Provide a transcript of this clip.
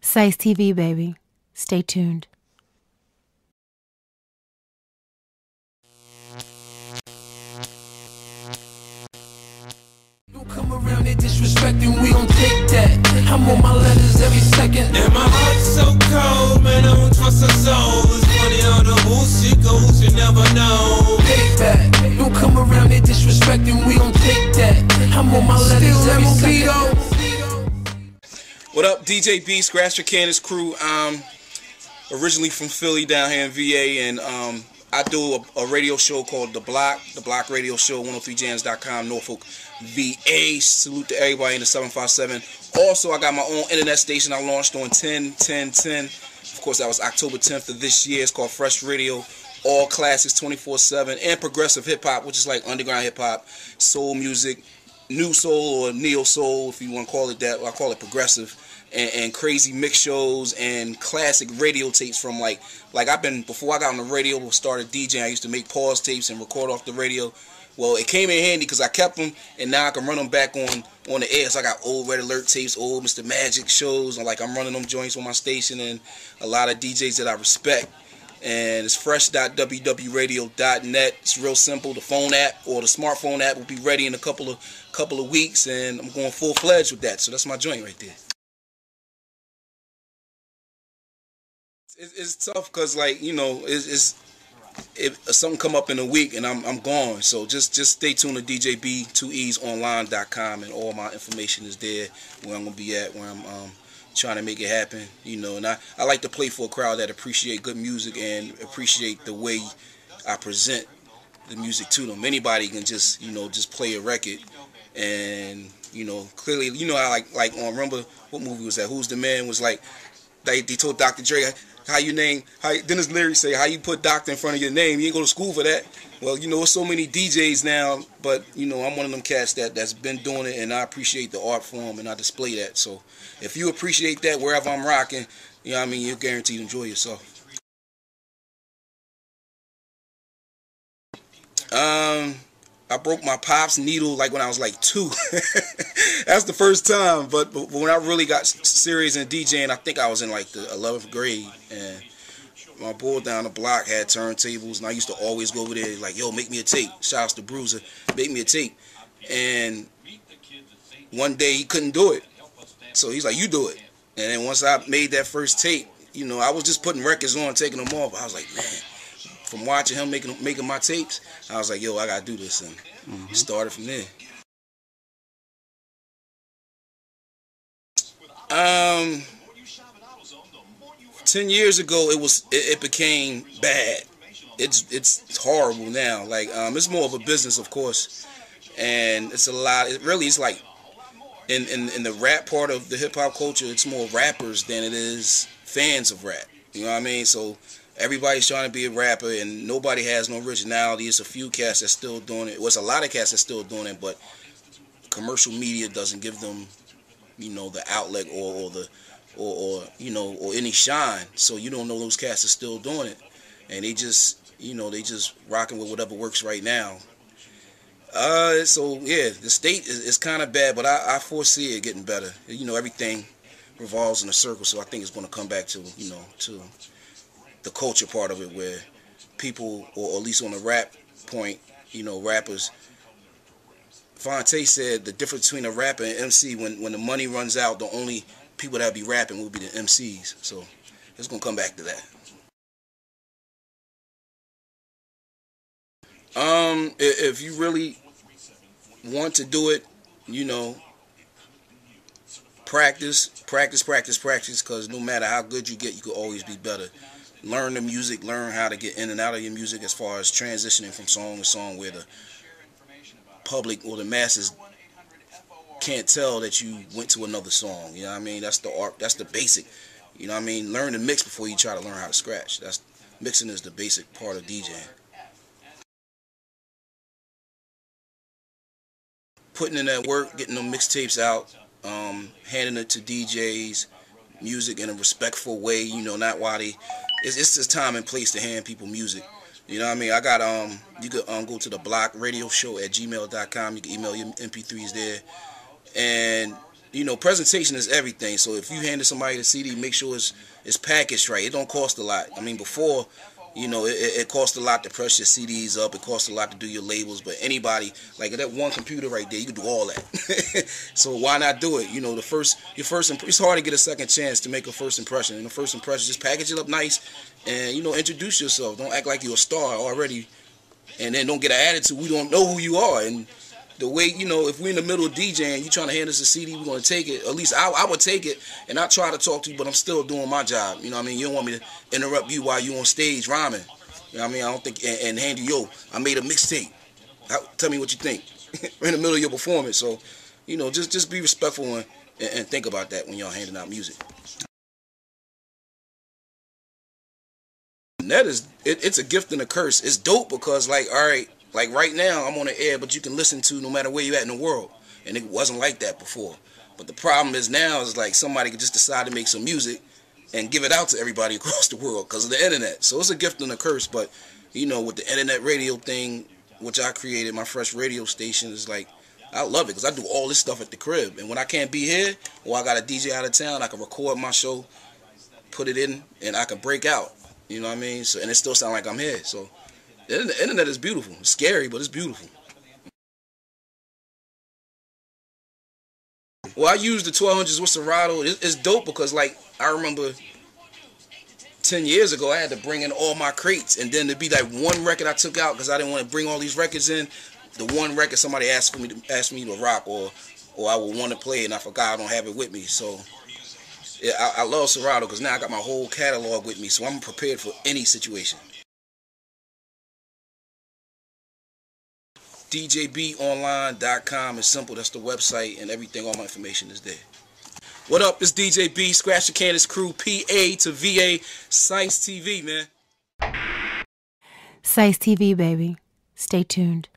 CISETV, baby. Stay tuned. Don't come around here disrespecting, we don't take that. I'm on my letters every second. And my heart's so cold, man, I don't trust a soul. It's funny how the bullshit goes, you never know. Payback. Don't come around here disrespecting, we don't take that. I'm on my letters every second. What up, DJ B, Scratch Your Candace crew. Originally from Philly down here in VA, and I do a radio show called The Block Radio Show, 103jams.com, Norfolk, VA. Salute to everybody in the 757. Also, I got my own internet station I launched on 10/10/10. Of course, that was October 10th of this year. It's called Fresh Radio. All classics 24/7 and progressive hip-hop, which is like underground hip-hop, soul music, new soul or neo soul, if you want to call it that. I call it progressive. And crazy mix shows and classic radio tapes from like I've been, before I got on the radio, started DJing, I used to make pause tapes and record off the radio. Well, it came in handy because I kept them, and now I can run them back on the air. So I got old Red Alert tapes, old Mr. Magic shows, and I'm running them joints on my station, and a lot of DJs that I respect. And it's fresh.wwradio.net. It's real simple. The phone app or the smartphone app will be ready in a couple of weeks, and I'm going full-fledged with that. So that's my joint right there. It's tough because, if something come up in a week and I'm gone. So just stay tuned to DJB2EsOnline.com, and all my information is there, where I'm gonna be at, where I'm trying to make it happen. And I like to play for a crowd that appreciate good music and appreciate the way I present the music to them. Anybody can just play a record, and clearly, how like on, remember what movie was that? Who's the Man? Was like they told Dr. Dre, Dennis Leary say, how you put doctor in front of your name? You ain't go to school for that. Well, there's so many DJs now, but I'm one of them cats that's been doing it, and I appreciate the art form, and I display that. So if you appreciate that wherever I'm rocking, you're guaranteed to enjoy yourself. I broke my pop's needle when I was 2. That's the first time. But when I really got serious in DJing, I think I was in the 11th grade. And my boy down the block had turntables, and I used to always go over there yo, make me a tape. Shouts to Bruiser, make me a tape. And one day he couldn't do it, so he's like, you do it. And then once I made that first tape, I was just putting records on, taking them off. I was like, man. From watching him making my tapes, I was like, yo, I gotta do this, and started from there. 10 years ago, it became bad. It's horrible now. It's more of a business, of course, and it's a lot. It's in the rap part of the hip hop culture, it's more rappers than it is fans of rap. You know what I mean? So everybody's trying to be a rapper, and nobody has no originality. It's a few cats that's still doing it. Well, it's a lot of cats that's still doing it, but commercial media doesn't give them, the outlet or any shine. So you don't know those cats are still doing it, and they just rocking with whatever works right now. So yeah, the state is kind of bad, but I foresee it getting better. Everything revolves in a circle, so I think it's going to come back to to the culture part of it, where people, or at least on the rap point, rappers. Fonte said the difference between a rapper and MC, when the money runs out, the only people that be rapping will be the MCs. So it's gonna come back to that. If you really want to do it, practice, because no matter how good you get, you could always be better. Learn the music, learn how to get in and out of your music, as far as transitioning from song to song, where the public or the masses can't tell that you went to another song. You know what I mean? That's the art, that's the basic. You know what I mean? Learn to mix before you try to learn how to scratch. Mixing is the basic part of DJing. Putting in that work, getting them mixtapes out, handing it to DJs, music in a respectful way, not while they... It's just time and place to hand people music. You know what I mean? I got, you could go to the Block Radio Show at gmail.com. You can email your MP3s there. And you know, presentation is everything. So if you handed somebody the CD, make sure it's packaged right. It don't cost a lot. I mean, before, you know, it cost a lot to press your CDs up. It cost a lot to do your labels. But anybody, like that one computer right there, you can do all that. So why not do it? You know, it's hard to get a second chance to make a first impression. And the first impression, just package it up nice, and, you know, introduce yourself. Don't act like you're a star already, and then don't get an attitude. We don't know who you are. And the way, you know, if we're in the middle of DJing, you trying to hand us a CD, we're going to take it. At least I would take it, and I try to talk to you, but I'm still doing my job. You know what I mean? You don't want me to interrupt you while you on stage rhyming. You know what I mean? I don't think, and hand you, yo, I made a mixtape. Tell me what you think. We're in the middle of your performance. So, you know, just be respectful and think about that when y'all handing out music. And that is, it's a gift and a curse. It's dope because, like, all right, like right now, I'm on the air, but you can listen to no matter where you're at in the world. And it wasn't like that before. But the problem is now is like somebody could just decide to make some music and give it out to everybody across the world because of the internet. So it's a gift and a curse. But, you know, with the internet radio thing, which I created, my fresh radio station, is like, I love it because I do all this stuff at the crib. And when I can't be here or I got a DJ out of town, I can record my show, put it in, and I can break out. You know what I mean? So, and it still sound like I'm here. So the internet is beautiful. It's scary, but it's beautiful. Well, I use the 1200s with Serato. It's dope because, like, I remember 10 years ago, I had to bring in all my crates, and then to be like one record I took out because I didn't want to bring all these records in. The one record somebody asked me to rock, or I would want to play, and I forgot I don't have it with me. So yeah, I love Serato because now I got my whole catalog with me, so I'm prepared for any situation. DJBonline.com is simple. That's the website, and everything, all my information is there. What up? It's DJ B, Scratch the Candace crew, PA to VA, CISETV, man. CISETV, baby. Stay tuned.